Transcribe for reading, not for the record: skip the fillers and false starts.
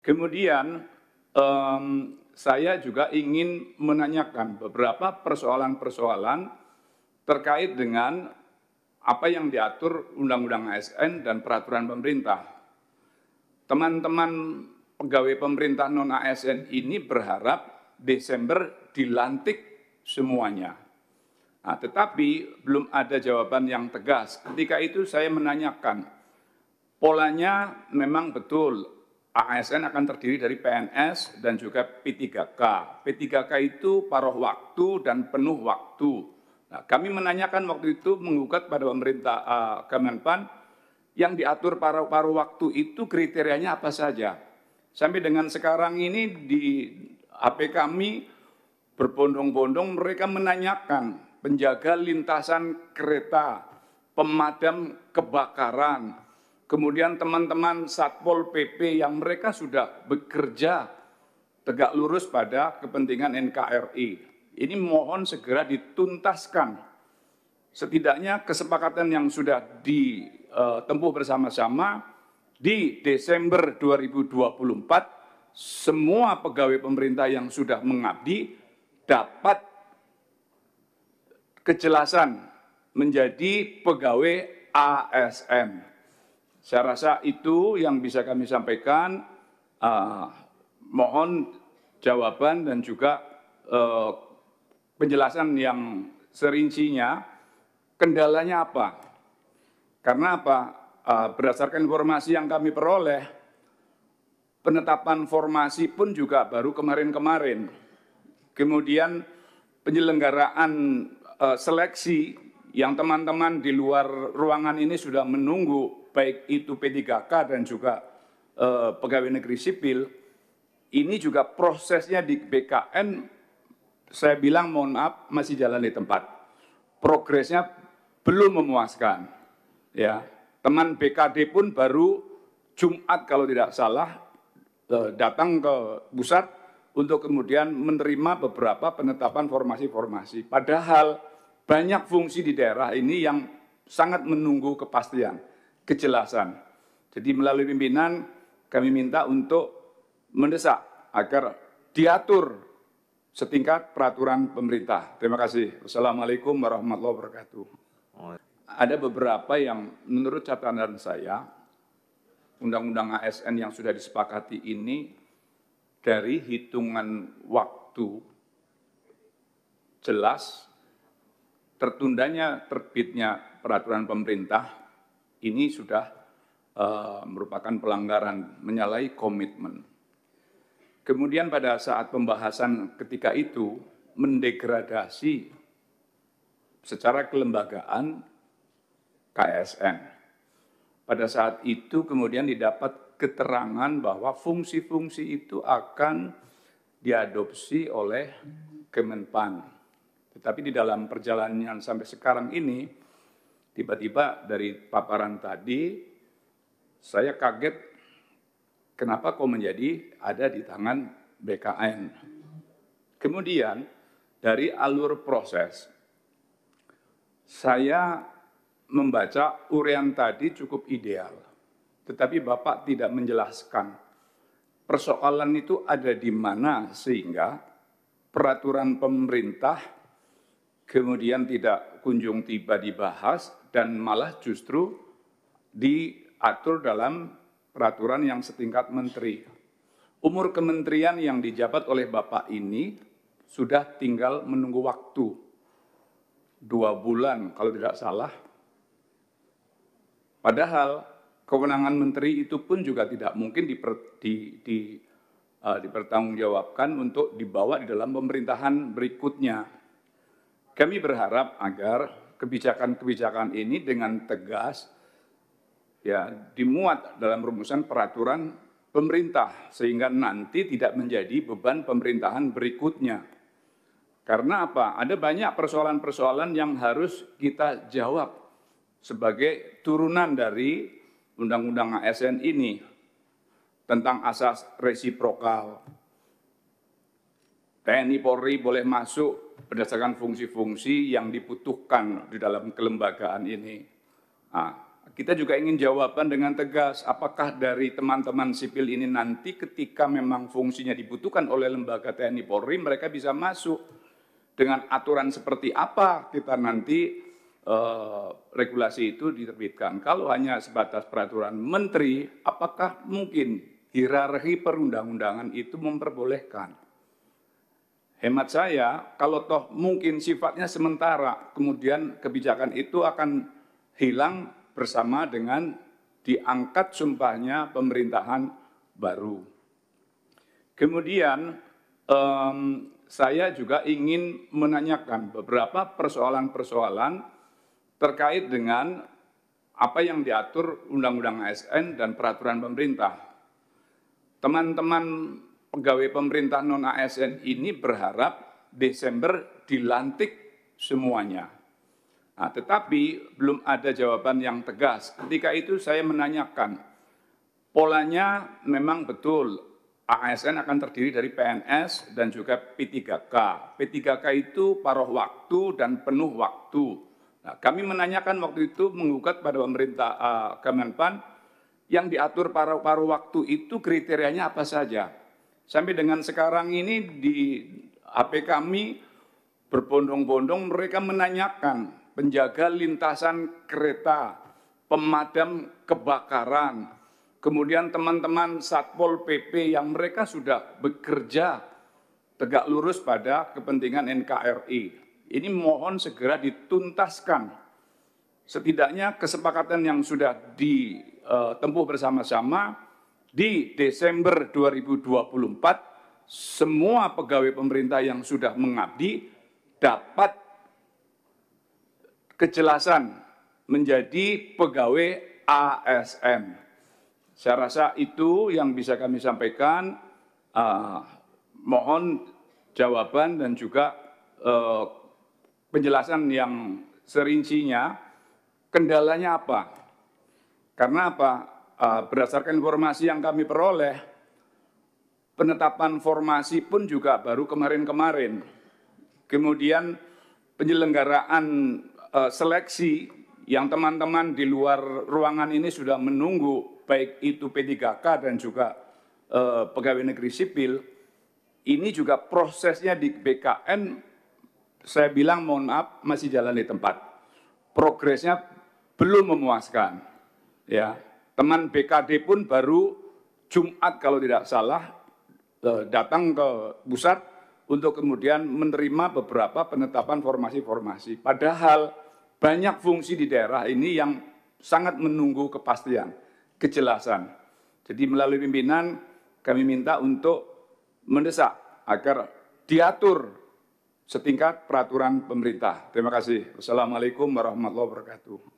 Kemudian saya juga ingin menanyakan beberapa persoalan-persoalan terkait dengan apa yang diatur Undang-Undang ASN dan peraturan pemerintah. Teman-teman pegawai pemerintah non-ASN ini berharap Desember dilantik semuanya. Nah, tetapi belum ada jawaban yang tegas. Ketika itu saya menanyakan, polanya memang betul, ASN akan terdiri dari PNS dan juga P3K. P3K itu paruh waktu dan penuh waktu. Nah, kami menanyakan waktu itu menggugat pada pemerintah Kemenpan, yang diatur paruh waktu itu kriterianya apa saja. Sampai dengan sekarang ini di HP kami berbondong-bondong mereka menanyakan penjaga lintasan kereta, pemadam kebakaran, kemudian teman-teman Satpol PP yang mereka sudah bekerja tegak lurus pada kepentingan NKRI. Ini mohon segera dituntaskan. Setidaknya kesepakatan yang sudah ditempuh bersama-sama di Desember 2024, semua pegawai pemerintah yang sudah mengabdi dapat kejelasan menjadi pegawai ASN. Saya rasa itu yang bisa kami sampaikan. Mohon jawaban dan juga penjelasan yang serincinya. Kendalanya apa? Karena apa? Berdasarkan informasi yang kami peroleh, penetapan formasi pun juga baru kemarin-kemarin. Kemudian penyelenggaraan seleksi yang teman-teman di luar ruangan ini sudah menunggu, baik itu P3K dan juga pegawai negeri sipil, ini juga prosesnya di BKN, saya bilang mohon maaf, masih jalan di tempat. Progresnya belum memuaskan. Ya, teman BKD pun baru Jumat kalau tidak salah datang ke pusat untuk kemudian menerima beberapa penetapan formasi-formasi. Padahal banyak fungsi di daerah ini yang sangat menunggu kepastian, kejelasan. Jadi melalui pimpinan kami minta untuk mendesak agar diatur setingkat peraturan pemerintah. Terima kasih. Wassalamualaikum warahmatullahi wabarakatuh. Ada beberapa yang menurut catatan saya, Undang-Undang ASN yang sudah disepakati ini dari hitungan waktu jelas tertundanya terbitnya peraturan pemerintah ini sudah merupakan pelanggaran, menyalahi komitmen. Kemudian pada saat pembahasan ketika itu mendegradasi secara kelembagaan KSN. Pada saat itu kemudian didapat keterangan bahwa fungsi-fungsi itu akan diadopsi oleh Kemenpan. Tetapi di dalam perjalanan sampai sekarang ini, tiba-tiba dari paparan tadi, saya kaget kenapa kok menjadi ada di tangan BKN. Kemudian dari alur proses, saya membaca uraian tadi cukup ideal, tetapi Bapak tidak menjelaskan persoalan itu ada di mana sehingga peraturan pemerintah kemudian tidak kunjung tiba dibahas dan malah justru diatur dalam peraturan yang setingkat menteri. Umur kementerian yang dijabat oleh Bapak ini sudah tinggal menunggu waktu 2 bulan kalau tidak salah. Padahal kewenangan menteri itu pun juga tidak mungkin dipertanggungjawabkan untuk dibawa di dalam pemerintahan berikutnya. Kami berharap agar kebijakan-kebijakan ini dengan tegas ya dimuat dalam rumusan peraturan pemerintah sehingga nanti tidak menjadi beban pemerintahan berikutnya. Karena apa? Ada banyak persoalan-persoalan yang harus kita jawab sebagai turunan dari Undang-Undang ASN ini tentang asas resiprokal. TNI Polri boleh masuk berdasarkan fungsi-fungsi yang dibutuhkan di dalam kelembagaan ini. Nah, kita juga ingin jawaban dengan tegas, apakah dari teman-teman sipil ini nanti ketika memang fungsinya dibutuhkan oleh lembaga TNI Polri, mereka bisa masuk dengan aturan seperti apa kita nanti regulasi itu diterbitkan. Kalau hanya sebatas peraturan menteri, apakah mungkin hierarki perundang-undangan itu memperbolehkan? Hemat saya, kalau toh mungkin sifatnya sementara, kemudian kebijakan itu akan hilang bersama dengan diangkat sumpahnya pemerintahan baru. Kemudian saya juga ingin menanyakan beberapa persoalan-persoalan terkait dengan apa yang diatur Undang-Undang ASN dan peraturan pemerintah. Teman-teman pegawai pemerintah non-ASN ini berharap Desember dilantik semuanya. Nah, tetapi belum ada jawaban yang tegas. Ketika itu saya menanyakan, polanya memang betul, ASN akan terdiri dari PNS dan juga P3K. P3K itu paruh waktu dan penuh waktu. Nah, kami menanyakan waktu itu menggugat pada pemerintah Kemenpan, yang diatur paruh waktu itu kriterianya apa saja. Sampai dengan sekarang ini di HP kami berbondong-bondong mereka menanyakan, penjaga lintasan kereta, pemadam kebakaran, kemudian teman-teman Satpol PP yang mereka sudah bekerja tegak lurus pada kepentingan NKRI. Ini mohon segera dituntaskan. Setidaknya kesepakatan yang sudah ditempuh bersama-sama di Desember 2024, semua pegawai pemerintah yang sudah mengabdi dapat kejelasan menjadi pegawai ASN. Saya rasa itu yang bisa kami sampaikan. Mohon jawaban dan juga penjelasan yang serincinya. Kendalanya apa? Karena apa? Berdasarkan informasi yang kami peroleh, penetapan formasi pun juga baru kemarin-kemarin. Kemudian penyelenggaraan seleksi yang teman-teman di luar ruangan ini sudah menunggu, baik itu P3K dan juga pegawai negeri sipil, ini juga prosesnya di BKN, saya bilang mohon maaf, masih jalan di tempat. Progresnya belum memuaskan. Ya, teman BKD pun baru Jumat kalau tidak salah datang ke pusat untuk kemudian menerima beberapa penetapan formasi-formasi. Padahal banyak fungsi di daerah ini yang sangat menunggu kepastian, kejelasan. Jadi melalui pimpinan kami minta untuk mendesak agar diatur setingkat peraturan pemerintah. Terima kasih. Wassalamualaikum warahmatullahi wabarakatuh.